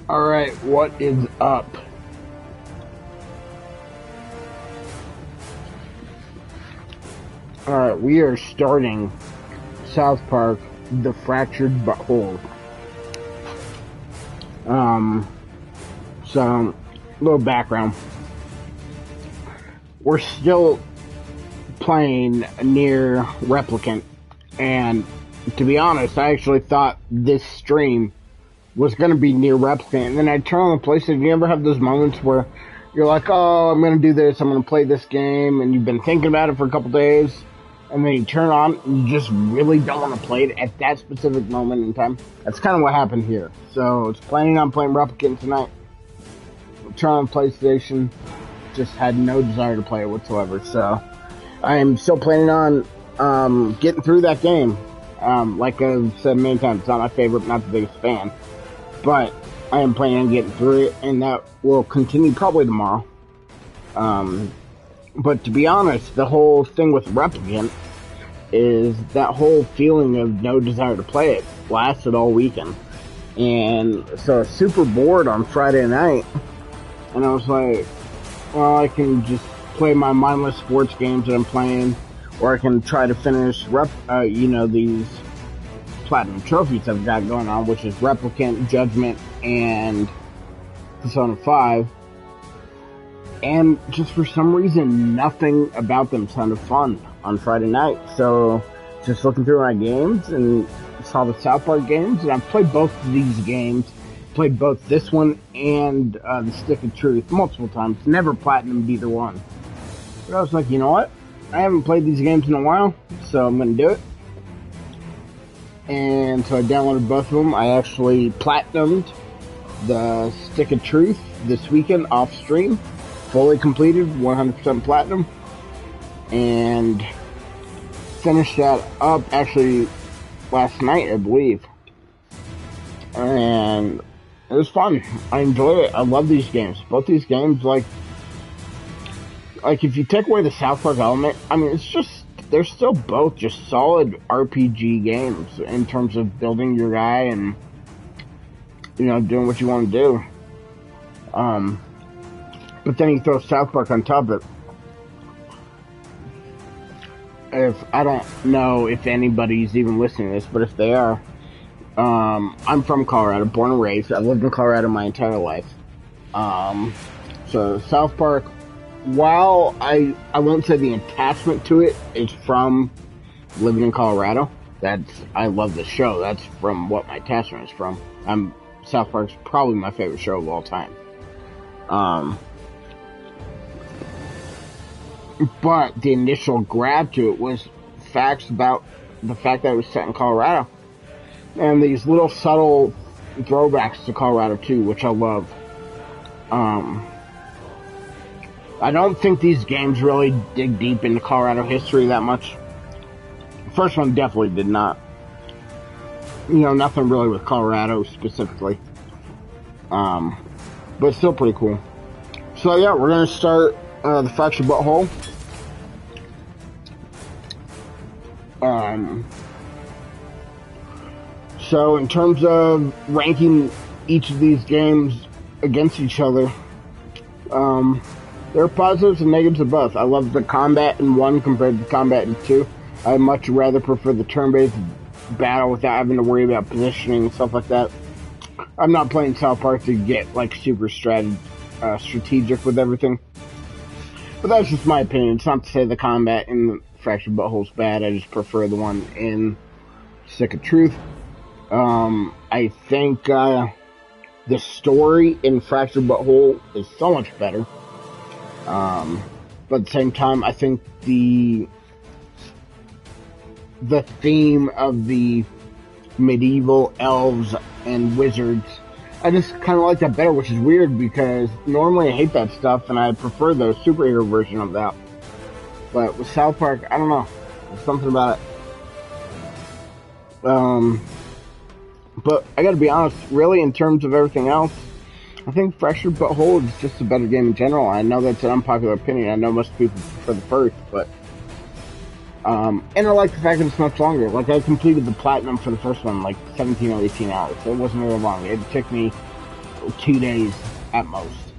Alright, what is up? Alright, we are starting South Park, The Fractured Butthole. So, little background. We're still playing near Replicant, and to be honest, I actually thought this stream was going to be near Replicant, and then I turn on the PlayStation. You ever have those moments where you're like, oh, I'm going to do this, I'm going to play this game, and you've been thinking about it for a couple days, and then you turn on, and you just really don't want to play it at that specific moment in time? That's kind of what happened here. So, I was planning on playing Replicant tonight. Turn on PlayStation, just had no desire to play it whatsoever, so I am still planning on getting through that game. Like I've said many times, it's not my favorite, not the biggest fan, but I am planning on getting through it, and that will continue probably tomorrow. But to be honest, the whole thing with Replicant is that whole feeling of no desire to play it lasted all weekend. And so I was super bored on Friday night, and I was like, well, I can just play my mindless sports games that I'm playing, or I can try to finish these platinum trophies I've got going on, which is Replicant, Judgment, and Persona 5. And just for some reason, nothing about them sounded fun on Friday night. So, just looking through my games and saw the South Park games, and I've played both of these games. Played both this one and the Stick of Truth multiple times. Never platinumed either one. But I was like, you know what? I haven't played these games in a while, so I'm going to do it. And so I downloaded both of them. I actually platinumed the Stick of Truth this weekend off stream. Fully completed, 100% platinum. And finished that up actually last night, I believe. And it was fun. I enjoyed it. I love these games. Both these games, like if you take away the South Park element, I mean, it's just, they're still both just solid RPG games in terms of building your guy and, doing what you want to do. But then you throw South Park on top of it. I don't know if anybody's even listening to this, but if they are, I'm from Colorado, born and raised. I've lived in Colorado my entire life. So South Park, while I won't say the attachment to it is from living in Colorado, I love the show. That's from what my attachment is from. South Park's probably my favorite show of all time. But the initial grab to it was facts about the fact that it was set in Colorado. And these little subtle throwbacks to Colorado too, which I love. I don't think these games really dig deep into Colorado history that much. The first one definitely did not. Nothing really with Colorado specifically. But still pretty cool. So yeah, we're gonna start the Fractured Butthole. So in terms of ranking each of these games against each other, there are positives and negatives of both. I love the combat in 1 compared to the combat in 2. I much rather prefer the turn-based battle without having to worry about positioning and stuff like that. I'm not playing South Park to get super strategic with everything. But that's just my opinion. It's not to say the combat in the Fractured Butthole's bad. I just prefer the one in Stick of Truth. I think the story in Fractured Butthole is so much better. But at the same time, I think the theme of the medieval elves and wizards, I just kind of like that better, which is weird because normally I hate that stuff and I prefer the superhero version of that. But with South Park, I don't know. There's something about it. But I gotta be honest, really, in terms of everything else, I think Fractured Butthole is just a better game in general. I know that's an unpopular opinion. I know most people prefer the first, but and I like the fact that it's much longer. Like, I completed the platinum for the first one, 17 or 18 hours. So it wasn't really long. It took me 2 days at most.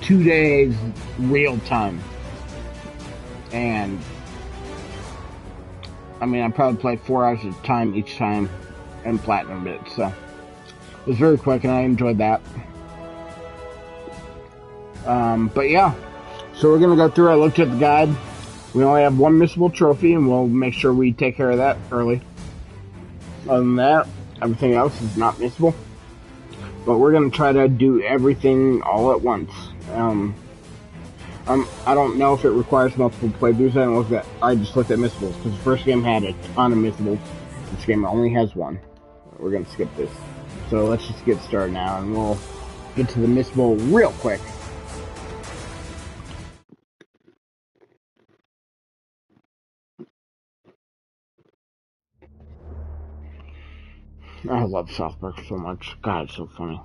2 days real time. And I mean, I probably played 4 hours at a time each time and platinumed it, so it was very quick and I enjoyed that. But yeah, so we're gonna go through. I looked at the guide. We only have one missable trophy, and we'll make sure we take care of that early. Other than that, everything else is not missable. But we're gonna try to do everything all at once. I don't know if it requires multiple playthroughs. I just looked at missables because the first game had a ton of missables. This game only has one. We're gonna skip this. So let's just get started now, and we'll get to the missable real quick. I love South Park so much. God, it's so funny.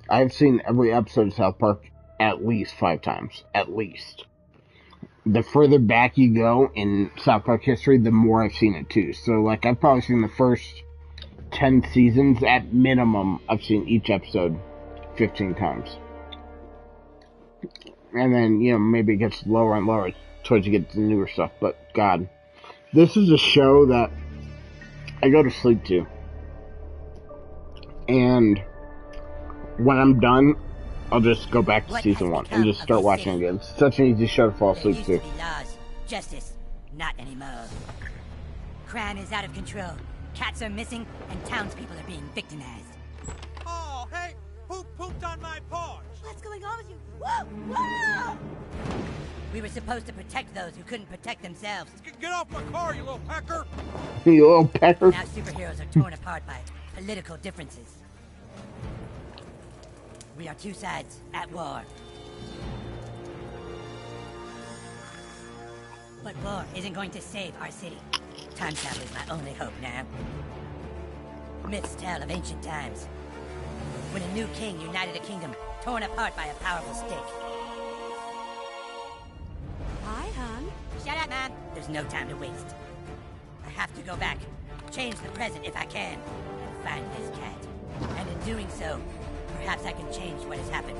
I've seen every episode of South Park at least 5 times. At least. The further back you go in South Park history, the more I've seen it too. So, like, I've probably seen the first 10 seasons at minimum. I've seen each episode 15 times. And then, you know, maybe it gets lower and lower towards you get to the newer stuff. But, God, this is a show that I go to sleep to. And when I'm done, I'll just go back to season 1 and just start watching again. It's such an easy show to fall asleep to. There used to be laws, justice, not anymore. Crime is out of control. Cats are missing, and townspeople are being victimized. Oh, hey, who pooped on my porch? What's going on with you? Whoa! Whoa! We were supposed to protect those who couldn't protect themselves. Get off my car, you little pecker! You little pecker. Now superheroes are torn apart by political differences. We are two sides at war. But war isn't going to save our city. Time travel is my only hope now. Myths tell of ancient times, when a new king united a kingdom torn apart by a powerful stake. Hi, hon. Shut up, Mom. There's no time to waste. I have to go back, change the present if I can, and find this cat. And in doing so, perhaps I can change what has happened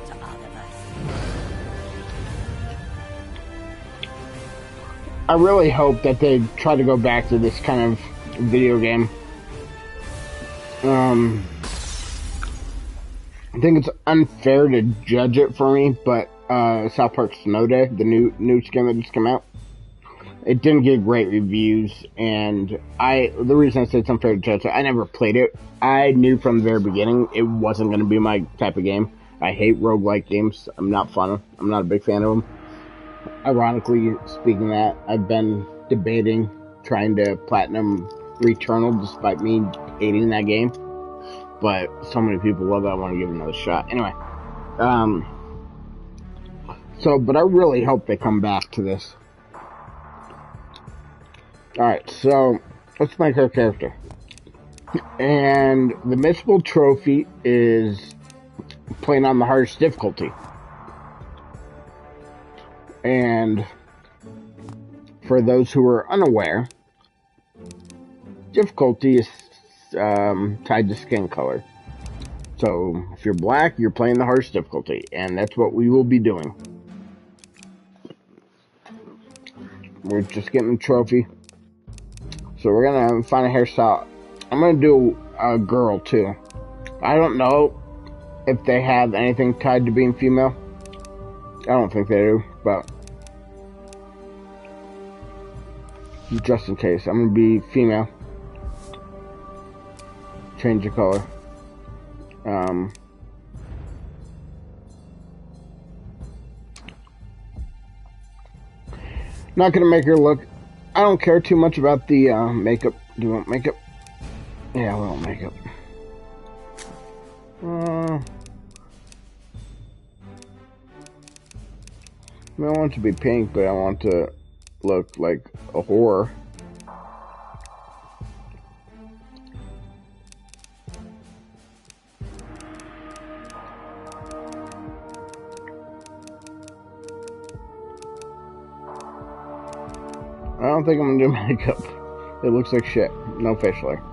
to all of us. I really hope that they try to go back to this kind of video game. I think it's unfair to judge it for me, but South Park Snow Day, the new game that just came out, it didn't get great reviews, and the reason I say it's unfair to judge it, I never played it. I knew from the very beginning it wasn't going to be my type of game. I hate roguelike games. I'm not a big fan of them. Ironically speaking that, I've been debating trying to platinum Returnal despite me hating that game. But so many people love it, I want to give it another shot. Anyway, but I really hope they come back to this. Alright, so let's make our character. And the missable trophy is playing on the hardest difficulty. And for those who are unaware, difficulty is tied to skin color. So if you're black, you're playing the hardest difficulty, and that's what we will be doing. We're just getting a trophy. So we're gonna find a hairstyle. I'm gonna do a girl too. I don't know if they have anything tied to being female. I don't think they do, but just in case, I'm gonna be female. Change the color. Not gonna make her look. I don't care too much about the makeup. Do you want makeup? Yeah, we want makeup. I want it to be pink, but I want to look like a whore. I don't think I'm gonna do makeup. It looks like shit. No facial hair.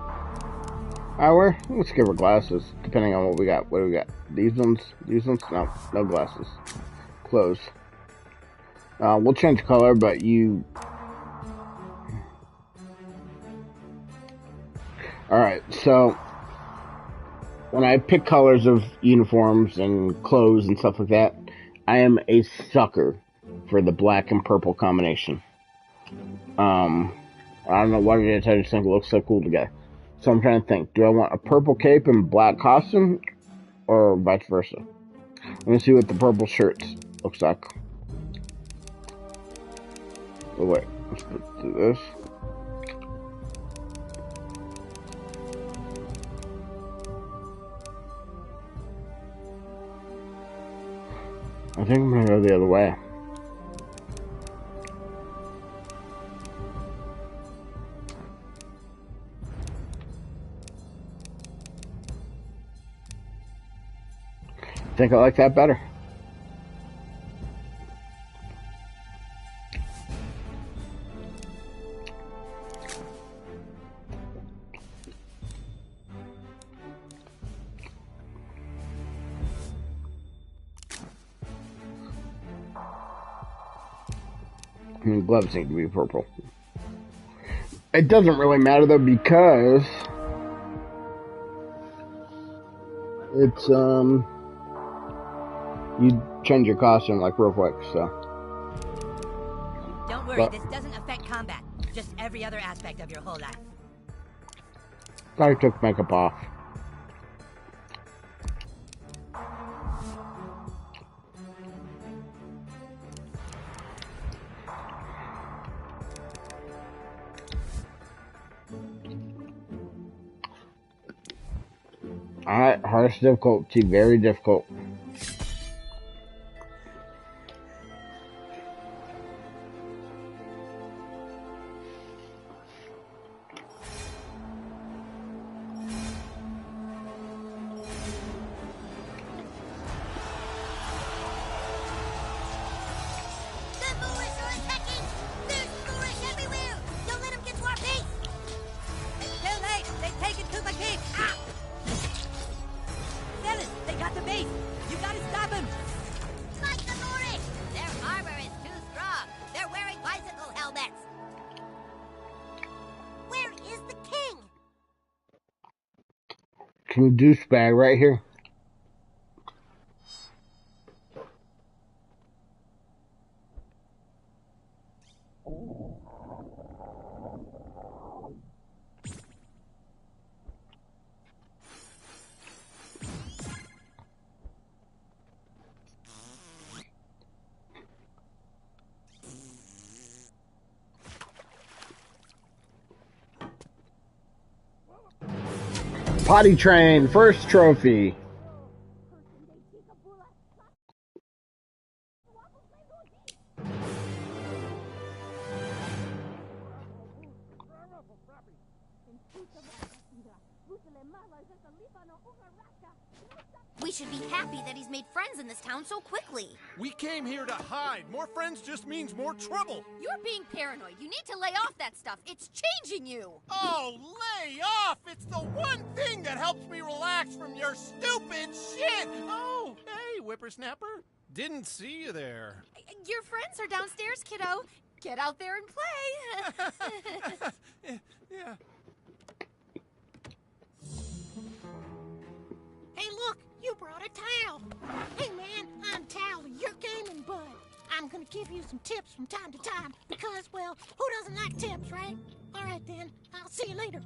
Let's give her glasses, depending on what we got. What do we got? These ones? No, no glasses. Clothes. We'll change color, but you... Alright, so... when I pick colors of uniforms and clothes and stuff like that, I am a sucker for the black and purple combination. I don't know what it is, I just think it looks so cool together. So I'm trying to think, do I want a purple cape and black costume, or vice versa? Let me see what the purple shirt looks like. Oh wait, let's do this. I think I'm gonna go the other way. I think I like that better. I mean, gloves need to be purple. It doesn't really matter though, because it's you change your costume like real quick, so. Don't worry, this doesn't affect combat, just every other aspect of your whole life. I took makeup off. Alright, hardest difficulty, very difficult. King Douchebag right here. Potty train, first trophy. We should be happy that he's made friends in this town so quickly. We came here to hide. More friends just means more trouble. You're being paranoid. You need to lay off that stuff. It's changing you. Oh, lay off! It's the one thing that helps me relax from your stupid shit! Oh, hey, whippersnapper. Didn't see you there. Your friends are downstairs, kiddo. Get out there and play. Yeah. Hey, look, you brought a towel. Hey, man, I'm Tal, your gaming bud. I'm gonna give you some tips from time to time because, well, who doesn't like tips, right? All right, then. I'll see you later.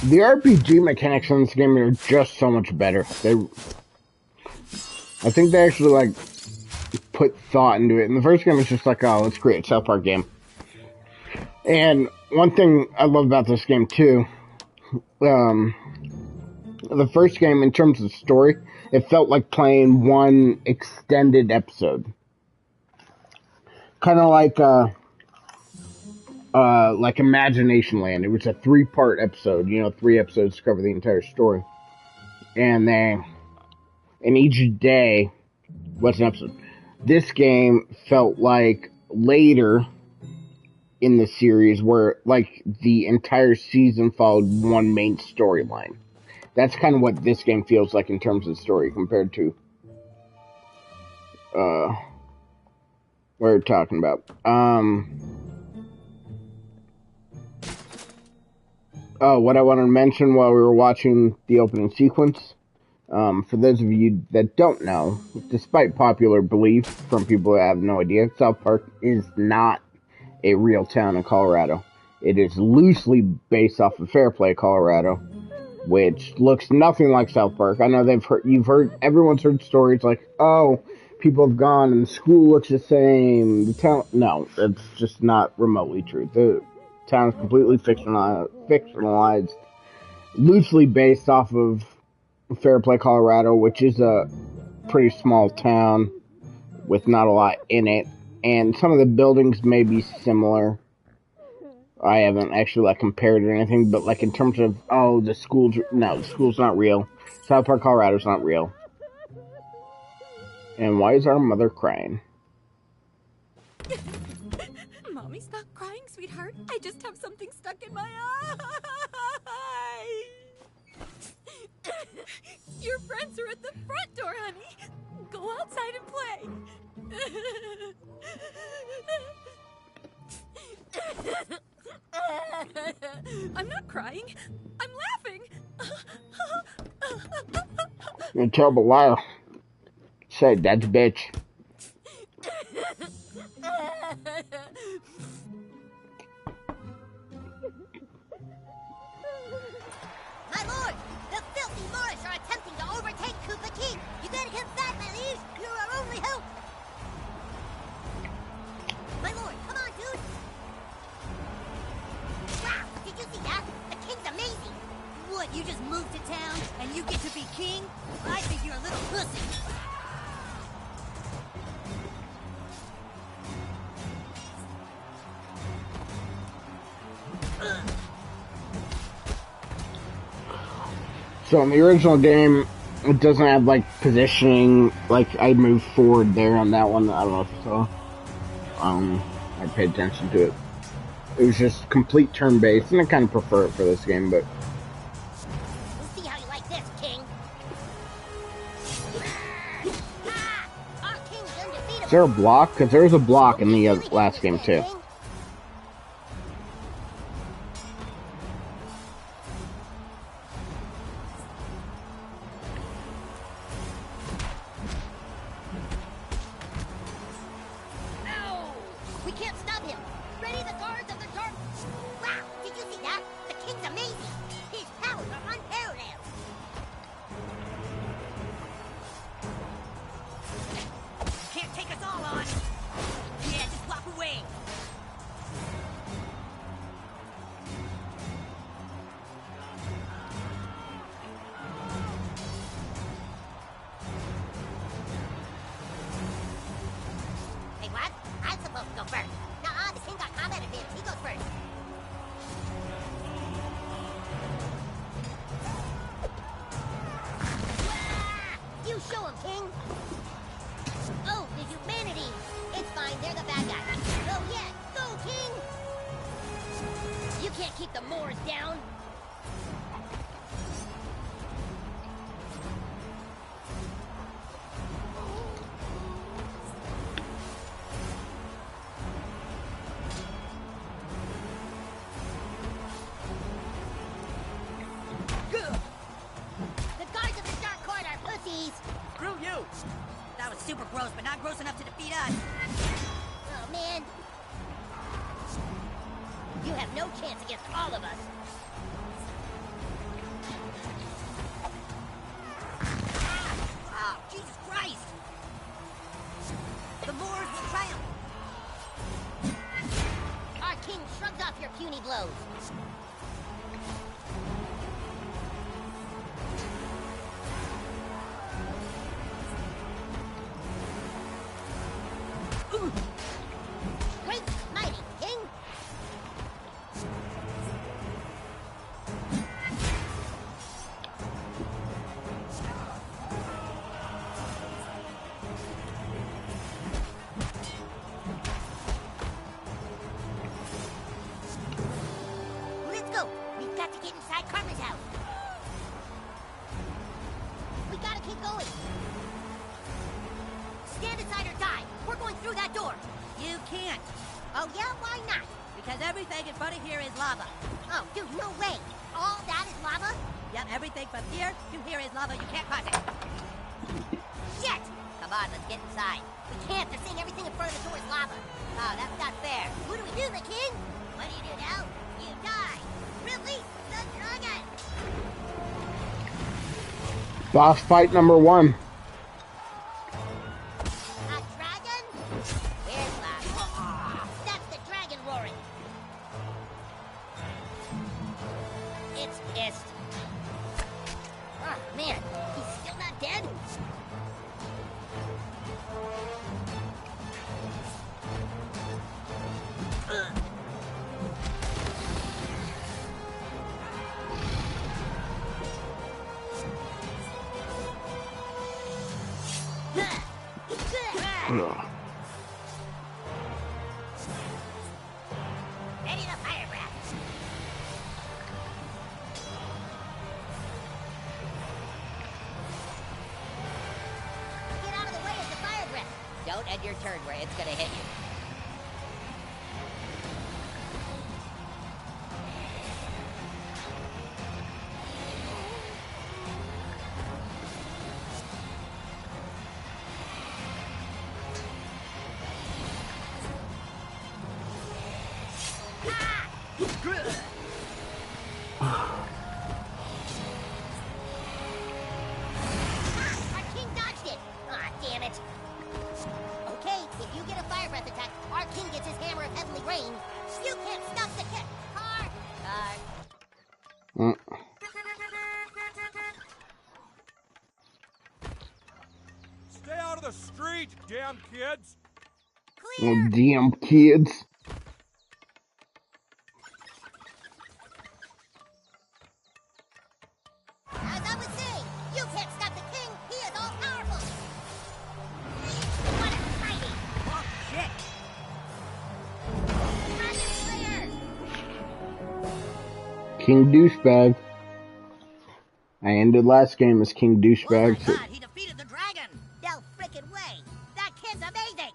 The RPG mechanics in this game are just so much better. I think they actually, like, put thought into it. In the first game, it's just like, oh, let's create a South Park game. And one thing I love about this game, too, The first game, in terms of story, it felt like playing one extended episode. Kind of like Imagination Land. It was a 3-part episode. 3 episodes to cover the entire story. And each day was an episode. This game felt like later in the series where, like, the entire season followed one main storyline. That's kind of what this game feels like in terms of story compared to what we're talking about. What I wanted to mention while we were watching the opening sequence, for those of you that don't know, despite popular belief from people that have no idea, South Park is not a real town in Colorado. It is loosely based off of Fairplay, Colorado, which looks nothing like South Park. I know everyone's heard stories like, oh, people have gone and the school looks the same. The town, no, it's just not remotely true. The town is completely fictionalized, loosely based off of Fairplay, Colorado, which is a pretty small town with not a lot in it, and some of the buildings may be similar. I haven't actually compared or anything, but in terms of the school's not real. South Park, Colorado's not real. And why is our mother crying? Mommy's not crying, sweetheart. I just have something stuck in my eye. Your friends are at the front door, honey. Go outside and play. I'm not crying. I'm laughing. You're a terrible liar. Say, that's a bitch. My lord, the filthy Moorish are attempting to overtake Kupa King. You gotta come back, my liege. You're our only hope. My lord, come on, dude. Wow, did you see that? The king's amazing. What, you just moved to town and you get to be king? I think you're a little pussy. So in the original game, it doesn't have positioning. I moved forward there on that one. I don't know if you saw. I paid attention to it. It was just complete turn-based, and I kind of prefer it for this game, but. We'll see how you like this, king. Our king's undefeatable. Is there a block? Because there was a block in the last game too. We can't stop him! Ready the guards of the dark... Wow, did you see that? The king's amazing! His powers are unparalleled! Can't take us all on. Yeah, just walk away. Hey, what? I'm supposed to go first. Nuh-uh, the king got combat advantage. He goes first. You show him, king! Oh, the humanity! It's fine, they're the bad guys. Oh, yeah! Go, king! You can't keep the Moors down! The guards of the Dark Court are pussies! Screw you. That was super gross, but not gross enough to defeat us. Oh, man. You have no chance against all of us. Oh, Jesus Christ. The Moors will triumph. Our king shrugs off your puny blows. outside Karma's house. We gotta keep going. Stand aside or die. We're going through that door. You can't, Oh yeah? Why not? because everything in front of here is lava. Oh, dude, no way. All that is lava? Yep, everything from here to here is lava. You can't cross it. Shit! Come on, let's get inside. We can't. They're saying everything in front of the door is lava. Oh, that's not fair. What do we do, the king? What do you do now? You die. Release the dragon! Boss fight number 1. A dragon? Where's lava? That's the dragon roaring. It's pissed. Oh, man. He's still not dead? Ugh. Ready the fire breath. Get out of the way of the fire breath. Don't end your turn where it's gonna hit you. Our king dodged it! Aw, damn it. Okay, if you get a fire breath attack, our king gets his hammer of heavenly rain. You can't stop the hit! Car! Mm. Stay out of the street, damn kids! Oh, Clear! damn kids. As I was saying, you can't stop the king! He is all powerful! What a tiny! Oh, shit. Dragon Slayer! King Douchebag. I ended last game as King Oh my Douchebag. So god, he defeated the dragon. No frickin' way! That kid's amazing!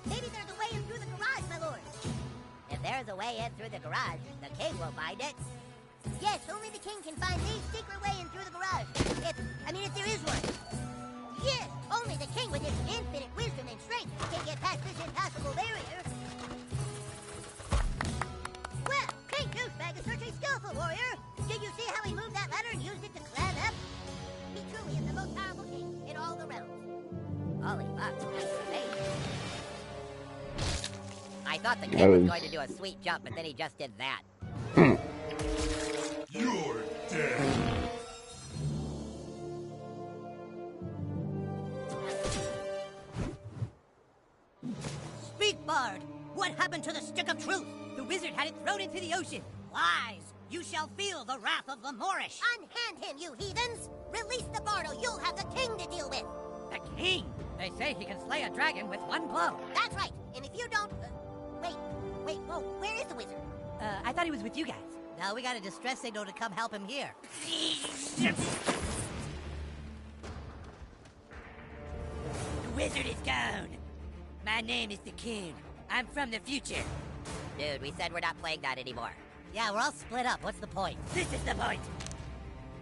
Maybe there's a way in through the garage, my lord. If there's a way in through the garage, the king will find it. Yes, only the king can find the secret way in through the garage. If there is one. Yes, only the king with his infinite wisdom and strength can get past this impassable barrier. Well, King Douchebag is such a skillful warrior. Did you see how he moved that ladder and used it to climb up? He truly is the most powerful king in all the realms. Holy fuck, that's amazing. I thought the king was going to do a sweet jump, but then he just did that. You're dead. Speak, Bard. What happened to the stick of truth? The wizard had it thrown into the ocean. Lies. You shall feel the wrath of the Moorish. Unhand him, you heathens! Release the bard or you'll have the king to deal with! The king. They say he can slay a dragon with one blow. That's right, and if you don't... whoa, where is the wizard? I thought he was with you guys. Now we got a distress signal to come help him here. The wizard is gone. My name is the Coon. I'm from the future. Dude, we said we're not playing that anymore. Yeah, we're all split up. What's the point? This is the point.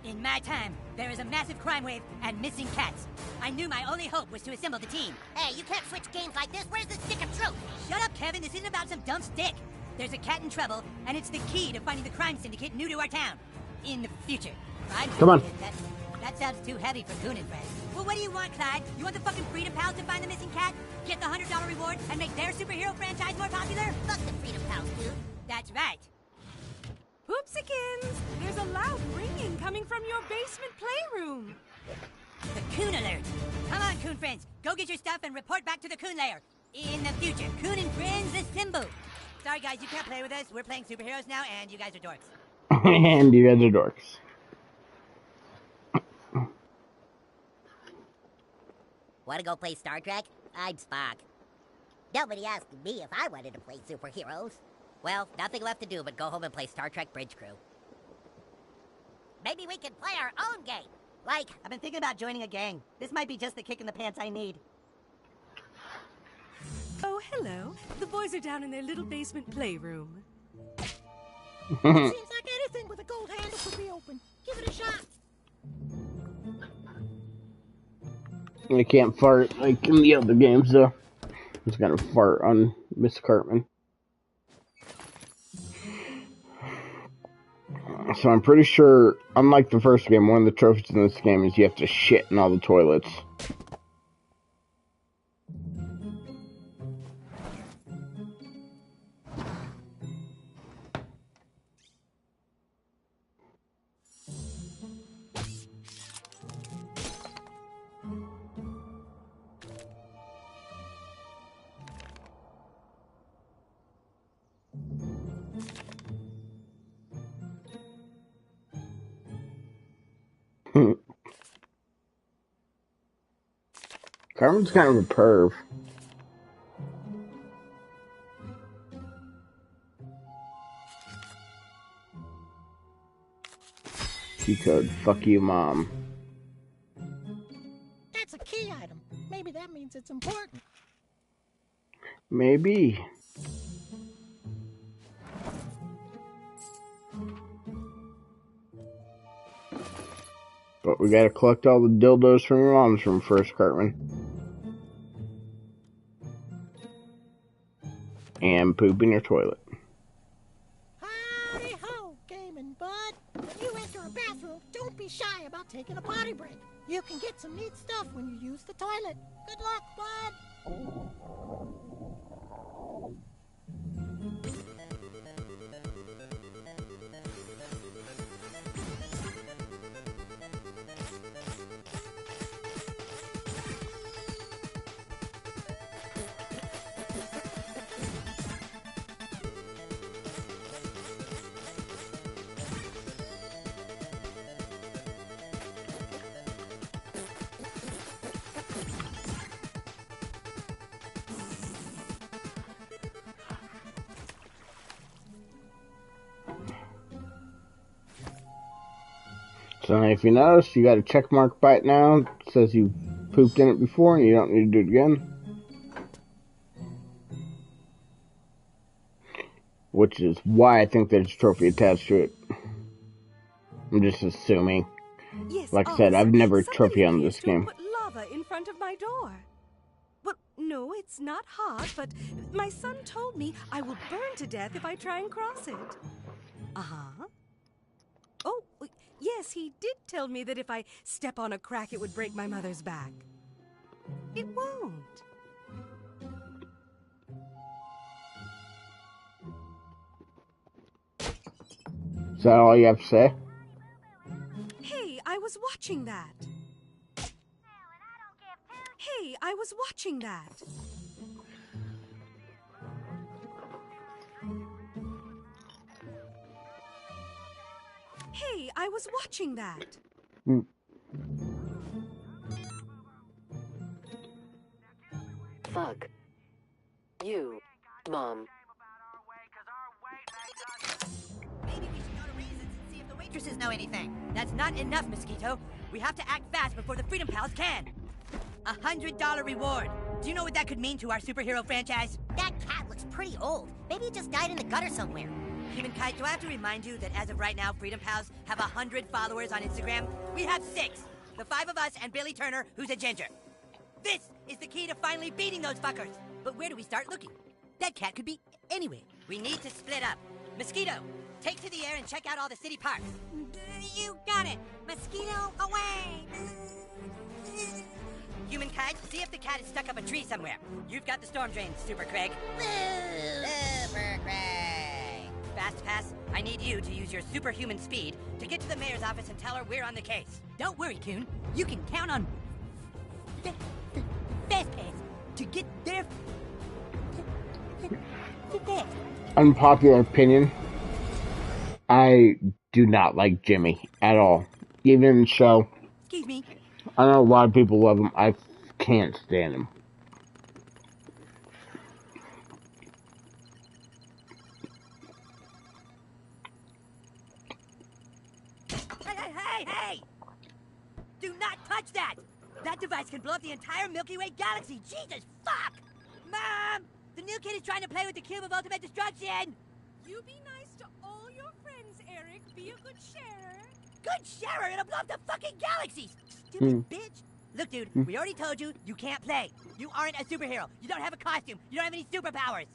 In my time, there is a massive crime wave and missing cats. I knew my only hope was to assemble the team. Hey, you can't switch games like this. Where's the stick of truth? Shut up, Kevin. This isn't about some dumb stick. There's a cat in trouble, and it's the key to finding the crime syndicate new to our town. In the future. Crime Come on. syndicate, That sounds too heavy for Coon and friends. Well, what do you want, Clyde? You want the fucking Freedom Pals to find the missing cat? Get the $100 reward and make their superhero franchise more popular? Fuck the Freedom Pals, dude. That's right. Poopsikins! There's a loud ringing coming from your basement playroom. The Coon Alert. Come on, Coon friends. Go get your stuff and report back to the Coon Lair. In the future, Coon and friends assemble. Sorry, guys, you can't play with us. We're playing superheroes now, and you guys are dorks. And you guys are dorks. Want to go play Star Trek? I'm Spock. Nobody asked me if I wanted to play superheroes. Well, nothing left to do but go home and play Star Trek Bridge Crew. Maybe we can play our own game. Like, I've been thinking about joining a gang. This might be just the kick in the pants I need. Oh, hello. The boys are down in their little basement playroom. Seems like anything with a gold handle could be open. Give it a shot. I can't fart like in the other games, though. I'm just gonna fart on Miss Cartman. So I'm pretty sure, unlike the first game, one of the trophies in this game is you have to shit in all the toilets. Cartman's kind of a perv. Key code, fuck you, Mom. That's a key item. Maybe that means it's important. Maybe. But we gotta collect all the dildos from your mom's room first, Cartman. And poop in your toilet. Howdy ho, Gaming Bud. When you enter a bathroom, don't be shy about taking a potty break. You can get some neat stuff when you use the toilet. Good luck, Bud. So if you notice, you got a check mark by it now. It says you pooped in it before and you don't need to do it again. Which is why I think there's a trophy attached to it. I'm just assuming. Yes, Like I said, I've never trophy on this game. Put lava in front of my door. Well, no, it's not hot, but my son told me I will burn to death if I try and cross it. Uh-huh. Oh, yes, he did tell me that if I step on a crack, it would break my mother's back. It won't. Is that all you have to say? Hey, I was watching that. Hey, I was watching that. Hey, I was watching that. Fuck you, Mom. Maybe we should go to Reasons and see if the waitresses know anything. That's not enough, Mosquito. We have to act fast before the Freedom Pals can. $100 reward. Do you know what that could mean to our superhero franchise? that cat looks pretty old. Maybe it just died in the gutter somewhere. Human Kite, do I have to remind you that as of right now, Freedom Pals have 100 followers on Instagram? We have 6. The 5 of us and Billy Turner, who's a ginger. This is the key to finally beating those fuckers. But where do we start looking? That cat could be anywhere. We need to split up. Mosquito, take to the air and check out all the city parks. You got it. Mosquito away. Human Kite, see if the cat is stuck up a tree somewhere. You've got the storm drain, Super Craig. Super Craig. Fast Pass, I need you to use your superhuman speed to get to the mayor's office and tell her we're on the case. Don't worry, Coon. You can count on Fast Pass to get there fast. Unpopular opinion. I do not like Jimmy at all. Even in the show. Excuse me. I know a lot of people love him. I can't stand him. Hey! Do not touch that! That device can blow up the entire Milky Way galaxy! Jesus, fuck! Mom! The new kid is trying to play with the cube of ultimate destruction! You be nice to all your friends, Eric. Be a good sharer. Good sharer! It'll blow up the fucking galaxies! Stupid bitch! Look, dude, we already told you, you can't play. You aren't a superhero. You don't have a costume. You don't have any superpowers.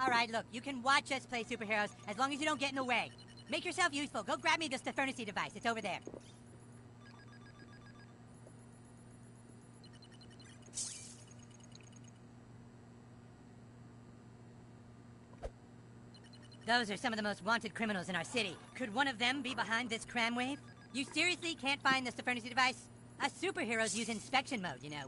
Alright, look, you can watch us play superheroes as long as you don't get in the way. Make yourself useful. Go grab me the Stefernity device. It's over there. Those are some of the most wanted criminals in our city. Could one of them be behind this crime wave? You seriously can't find the Stefernity device? Us superheroes use inspection mode, you know.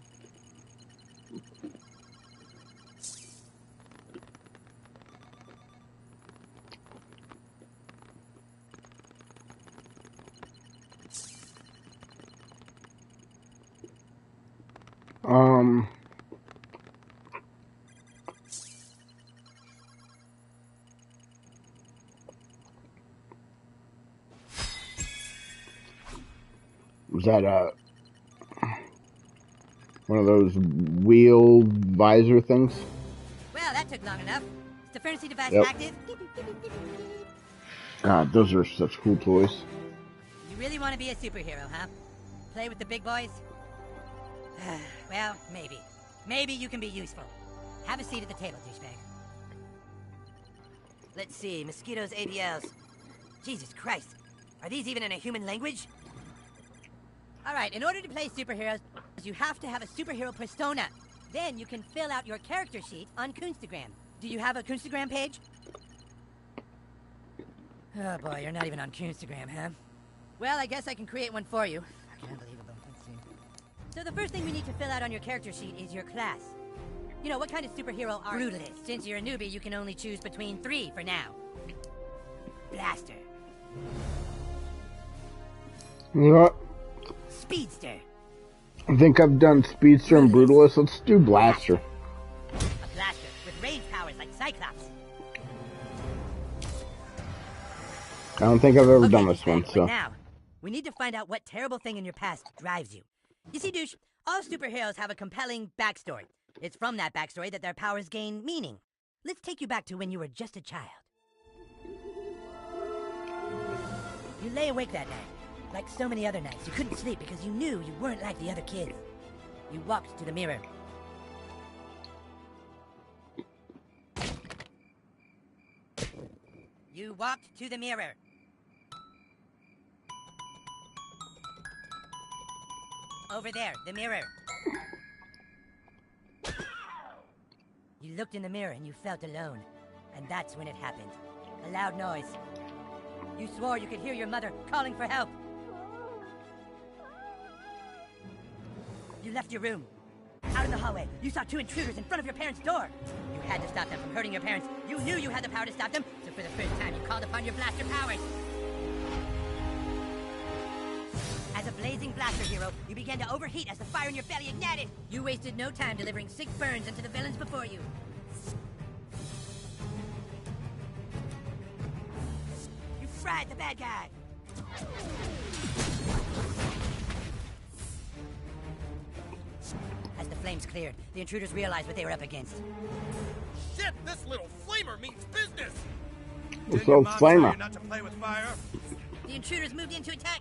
Was that one of those wheel visor things? Well, that took long enough. Stefernity device Yep. active. God, those are such cool toys. You really want to be a superhero, huh? Play with the big boys? Well, maybe. Maybe you can be useful. Have a seat at the table, douchebag. Let's see, mosquitoes, ABLs. Jesus Christ. Are these even in a human language? Alright, in order to play superheroes, you have to have a superhero persona. Then you can fill out your character sheet on Coonstagram. Do you have a Coonstagram page? Oh boy, you're not even on Coonstagram, huh? Well, I guess I can create one for you. Unbelievable. Let's see. So the first thing we need to fill out on your character sheet is your class. You know, what kind of superhero are you? Brutalist. Since you're a newbie, you can only choose between 3 for now. Blaster. What? Speedster. I think I've done Speedster and Brutalist. Let's do Blaster. A blaster with range powers like Cyclops. I don't think I've ever done Okay, this one, but so. now, we need to find out what terrible thing in your past drives you. You see, douche, all superheroes have a compelling backstory. It's from that backstory that their powers gain meaning. Let's take you back to when you were just a child. You lay awake that night. Like so many other nights, you couldn't sleep because you knew you weren't like the other kids. You walked to the mirror. You walked to the mirror. Over there, the mirror. You looked in the mirror and you felt alone. And that's when it happened. A loud noise. You swore you could hear your mother calling for help. You left your room. Out in the hallway, you saw 2 intruders in front of your parents' door. You had to stop them from hurting your parents. You knew you had the power to stop them, so for the first time you called upon your blaster powers. As a blazing blaster hero, you began to overheat as the fire in your belly ignited. You wasted no time delivering 6 burns into the villains before you. You fried the bad guy. As the flames cleared, the intruders realized what they were up against. Shit, this little flamer means business! It's Didn't your so mom tell flamer. you not to play with fire? The intruders moved in to attack.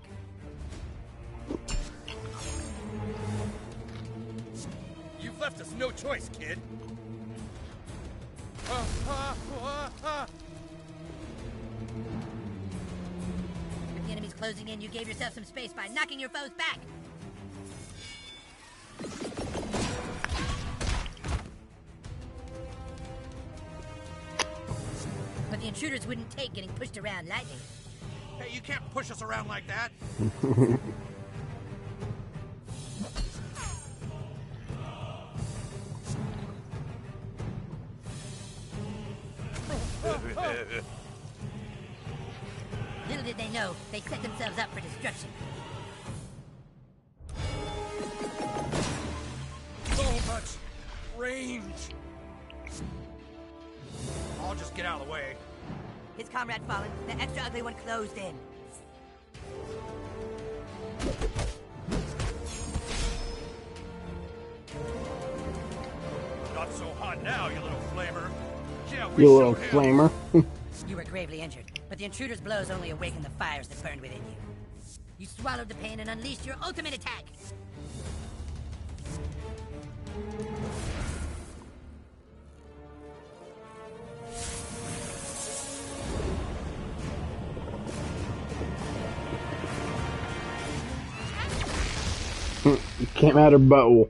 You've left us no choice, kid. With the enemies closing in, you gave yourself some space by knocking your foes back. But the intruders wouldn't take getting pushed around lightly. Hey, you can't push us around like that. Little did they know, they set themselves up for destruction. I'll just get out of the way. His comrade fallen, the extra ugly one closed in. Not so hot now, you little flamer. Yeah, we You little showed him. flamer. You were gravely injured, but the intruder's blows only awakened the fires that burned within you. You swallowed the pain and unleashed your ultimate attack. Came out her butthole.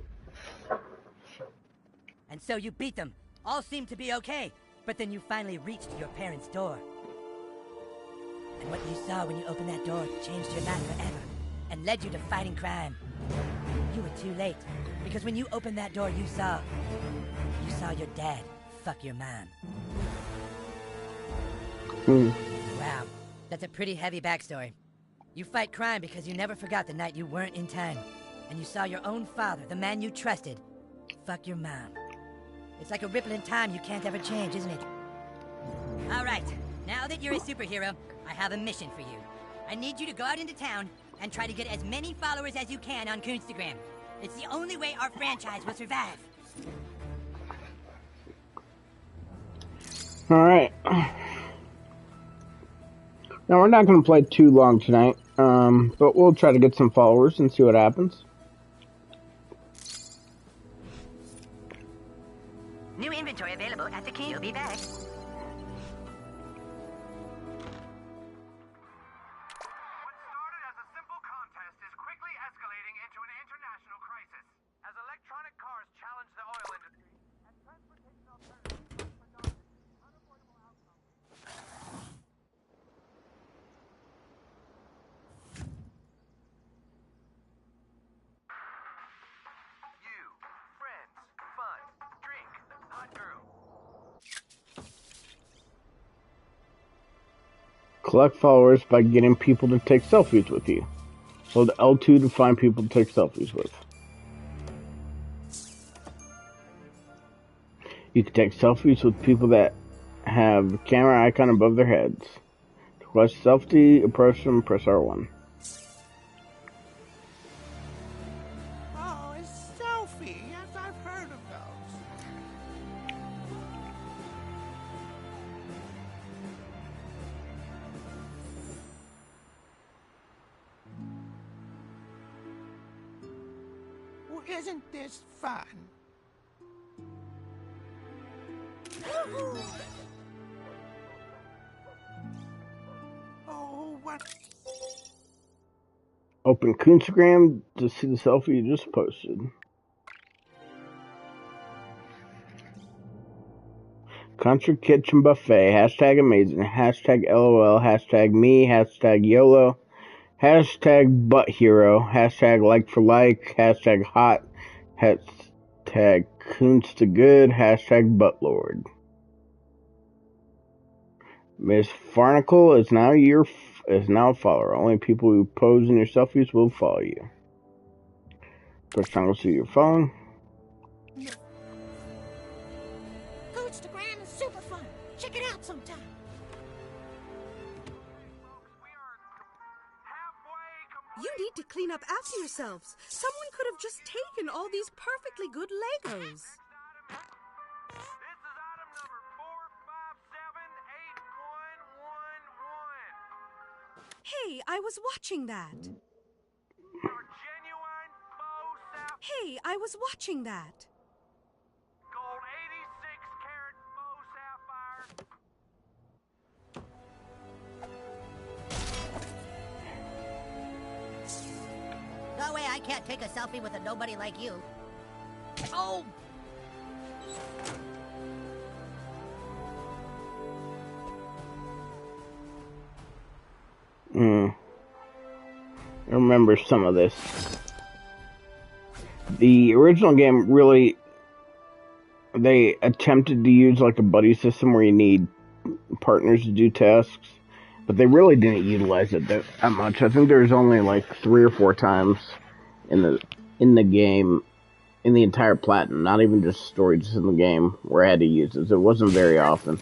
And so you beat them. All seemed to be okay, but then you finally reached your parents' door. And what you saw when you opened that door changed your life forever and led you to fighting crime. You were too late, because when you opened that door, you saw your dad fuck your mom. Wow, that's a pretty heavy backstory. You fight crime because you never forgot the night you weren't in time, and you saw your own father, the man you trusted, fuck your mom. It's like a ripple in time you can't ever change, isn't it? All right, now that you're a superhero, I have a mission for you. I need you to go out into town and try to get as many followers as you can on Coonstagram. It's the only way our franchise will survive. Alright. Now, we're not going to play too long tonight, but we'll try to get some followers and see what happens. New inventory available at the key. You'll be back. Collect followers by getting people to take selfies with you. Hold L2 to find people to take selfies with. You can take selfies with people that have the camera icon above their heads. To request selfie, approach them, press R1. Oh, a selfie. Yes, I've heard of those. Well, isn't this fun? Oh, what? Open Coonstagram to see the selfie you just posted. Country Kitchen Buffet, hashtag amazing, hashtag LOL, hashtag me, hashtag YOLO, hashtag butt hero, hashtag like for like, hashtag hot, hashtag Coonstagood, hashtag buttlord. Miss Farnacle is now a follower. Only people who pose in your selfies will follow you. Press triangle to your phone. Coonstagram is super fun. Check it out sometime. You need to clean up after yourselves. Someone could have just taken all these perfectly good Legos. Hey, I was watching that. Hey, I was watching that. Gold 86-carat faux sapphire. Go away, I can't take a selfie with a nobody like you. Oh! I remember some of this. The original game really, they attempted to use like a buddy system where you need partners to do tasks, but they really didn't utilize it that much. I think there's only like 3 or 4 times in the game, in the entire platinum, not even just story, just in the game, where I had to use it. It wasn't very often.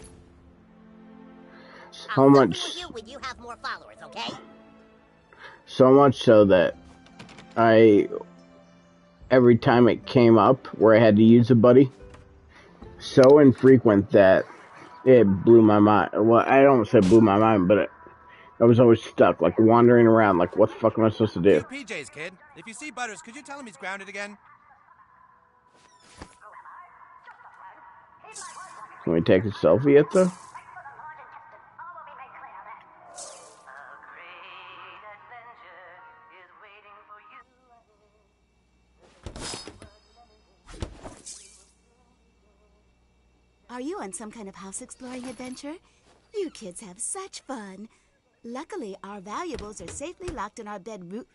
So I'll much, selfie with you when you have more followers, okay? so much so that every time it came up where I had to use a buddy, so infrequent that it blew my mind. Well, I don't say blew my mind, but I was always stuck, like wandering around, like what the fuck am I supposed to do? Cute PJs, kid. If you see Butters, could you tell him he's grounded again? Can we take a selfie yet, though? Are you on some kind of house exploring adventure? You kids have such fun. Luckily, our valuables are safely locked in our bedroom.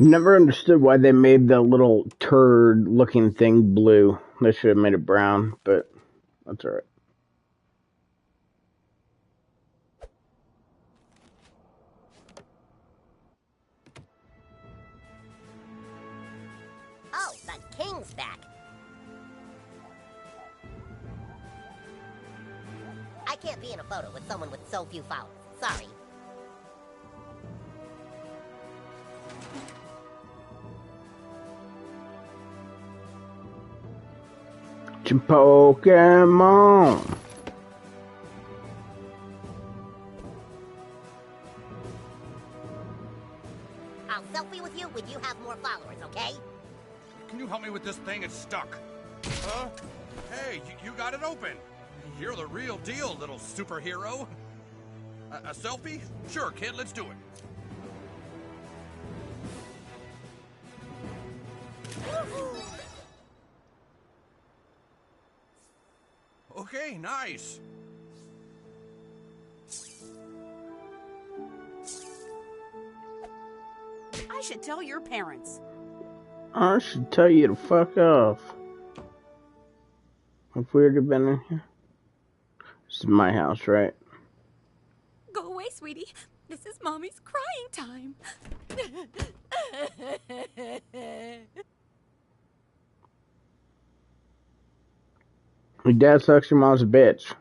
Never understood why they made the little turd-looking thing blue. They should have made it brown, but that's alright. Oh, the king's back. I can't be in a photo with someone with so few followers. Sorry. Pokemon! I'll selfie with you when you have more followers, okay? Can you help me with this thing? It's stuck. Huh? Hey, you got it open. You're the real deal, little superhero. A selfie? Sure, kid, let's do it. Okay, nice. I should tell your parents. I should tell you to fuck off. Have we already been in here? This is my house, right? Go away, sweetie. This is Mommy's crying time. Your dad sucks, your mom's a bitch.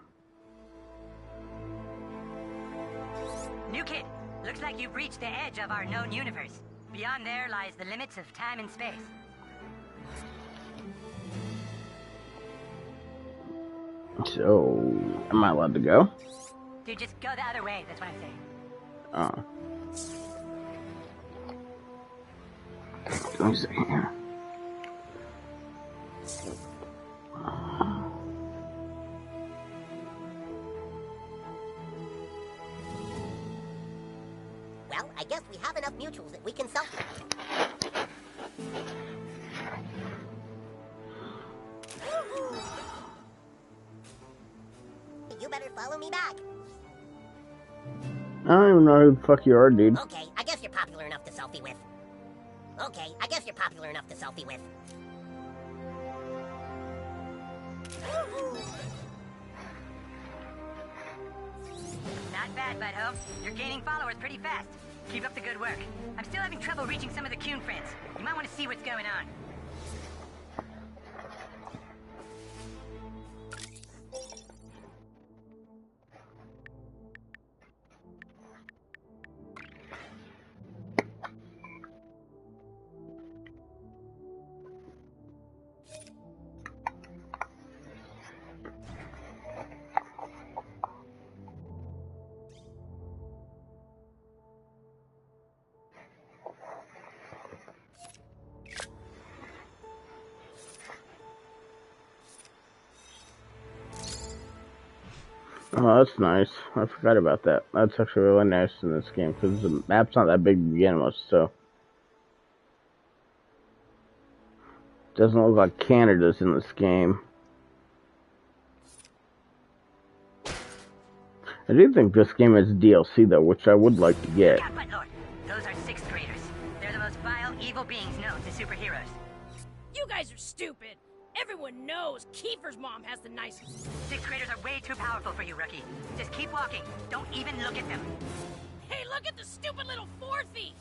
New kid, looks like you've reached the edge of our known universe. Beyond there lies the limits of time and space. So, am I allowed to go? Dude, just go the other way, that's what I'm saying. Oh. Let me see here. Well, I guess we have enough mutuals that we can selfie. You better follow me back. I don't even know who the fuck you are, dude. Okay, I guess you're popular enough to selfie with. Okay, I guess you're popular enough to selfie with. Not bad, butthole. You're gaining followers pretty fast. Keep up the good work. I'm still having trouble reaching some of the Coon friends. You might want to see what's going on. Oh, that's nice. I forgot about that. That's actually really nice in this game because the map's not that big to begin with, so doesn't look like Canada's in this game. I do think this game has DLC though, which I would like to get. Yeah, but Lord, those are 6th graders. They're the most vile, evil beings known to superheroes. You guys are stupid. Everyone knows Kiefer's mom has the nicest. 6th graders are way too powerful for you, rookie. Just keep walking. Don't even look at them. Hey, look at the stupid little fourthy!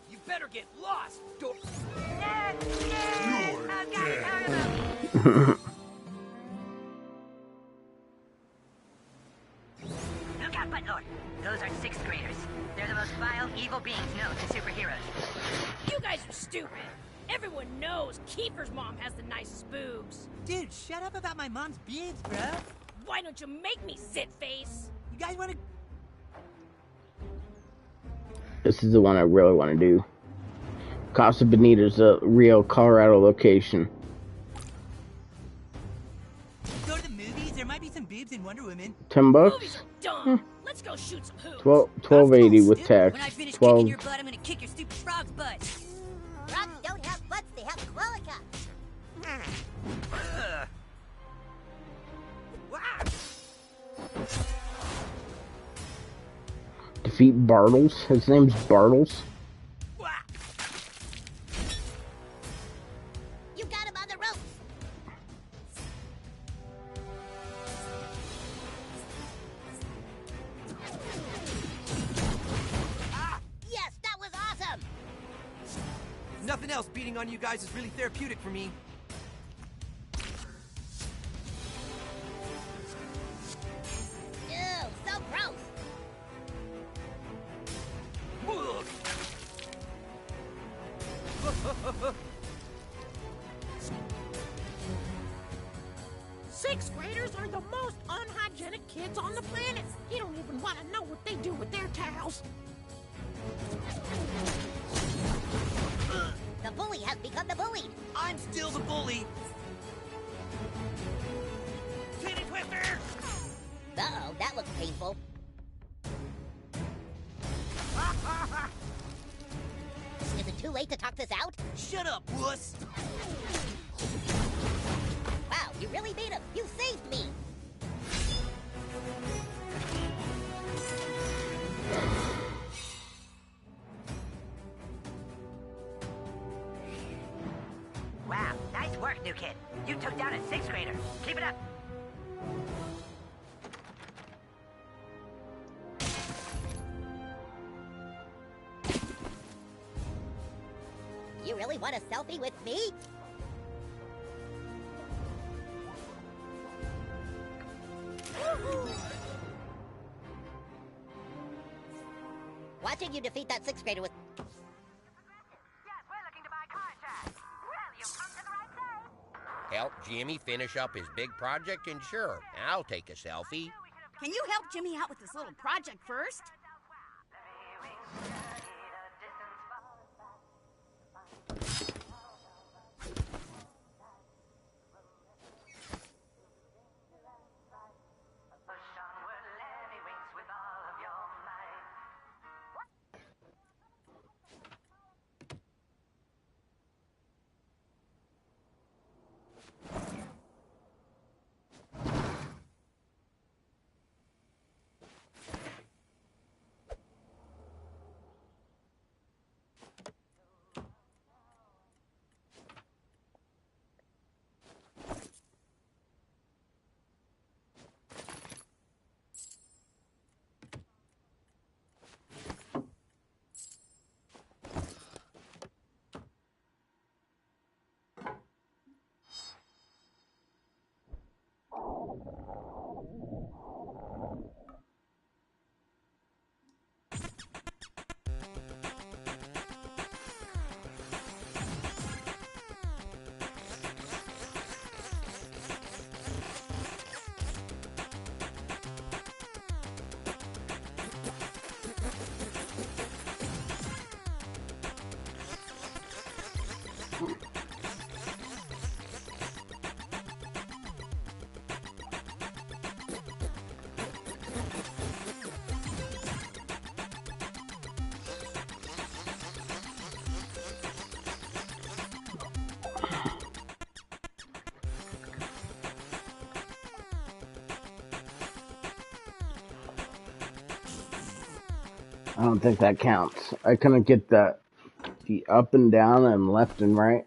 You better get lost. Don't. Look out, Buttlord. Those are 6th graders. They're the most vile, evil beings known to superheroes. You guys are stupid. Everyone knows Kiefer's mom has the nicest boobs. Dude, shut up about my mom's boobs, bruh. Why don't you make me, sit face? You guys wanna... This is the one I really want to do. Casa Bonita's a real Colorado location. Go to the movies, there might be some boobs in Wonder Woman. $10? Movies are dumb. Let's go shoot some hoops. $12.80 with tax. When I finish 12. kicking your butt, I'm gonna kick your stupid frog's butt. Frogs don't have butts, they have qualica. Defeat Bartles. His name's Bartles. You got him on the ropes. Yes, that was awesome. Nothing else beating on you guys is really therapeutic for me. Ew, so gross. Sixth graders are the most unhygienic kids on the planet. You don't even want to know what they do with their towels. The bully has become the bullied. I'm still the bully. Titty twister! Uh-oh, that looks painful. Is it too late to talk this out? Shut up, wuss! Wow, you really made him. You saved me. Wow, nice work, new kid. You took down a 6th grader. Keep it up. You really want a selfie with me? Watching you defeat that 6th grader was... Yes, we're looking to buy car insurance. Well, you've come to the right place. Help Jimmy finish up his big project, and sure, I'll take a selfie. Can you help Jimmy out with this little project first? I don't think that counts. I couldn't get the up and down and left and right.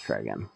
Try again.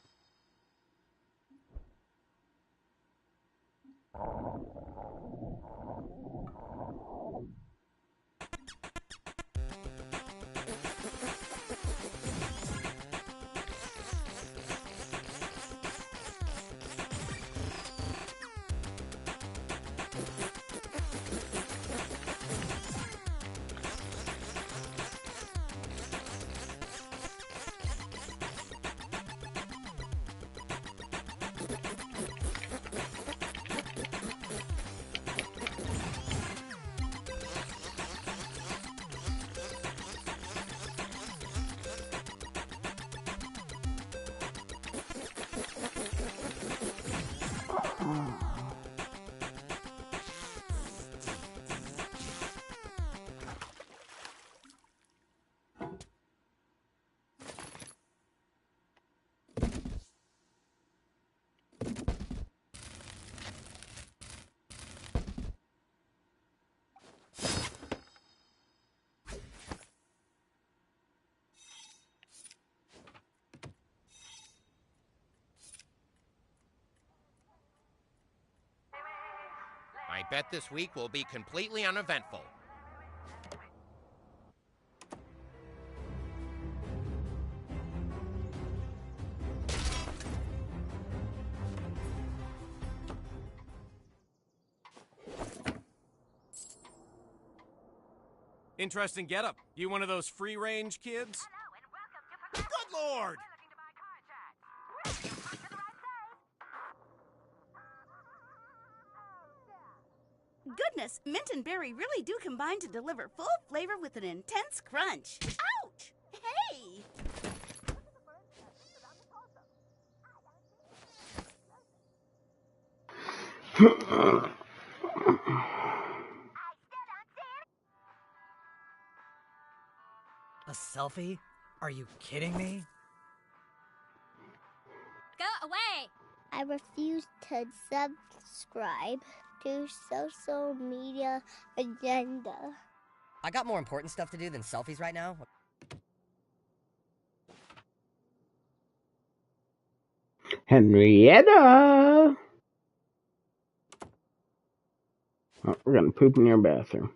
I bet this week will be completely uneventful. Interesting getup. You one of those free-range kids? Good lord! Goodness, mint and berry really do combine to deliver full flavor with an intense crunch. Ouch! Hey! A selfie? Are you kidding me? Go away! I refuse to subscribe to social media agenda. I got more important stuff to do than selfies right now. Henrietta! Oh, we're gonna poop in your bathroom.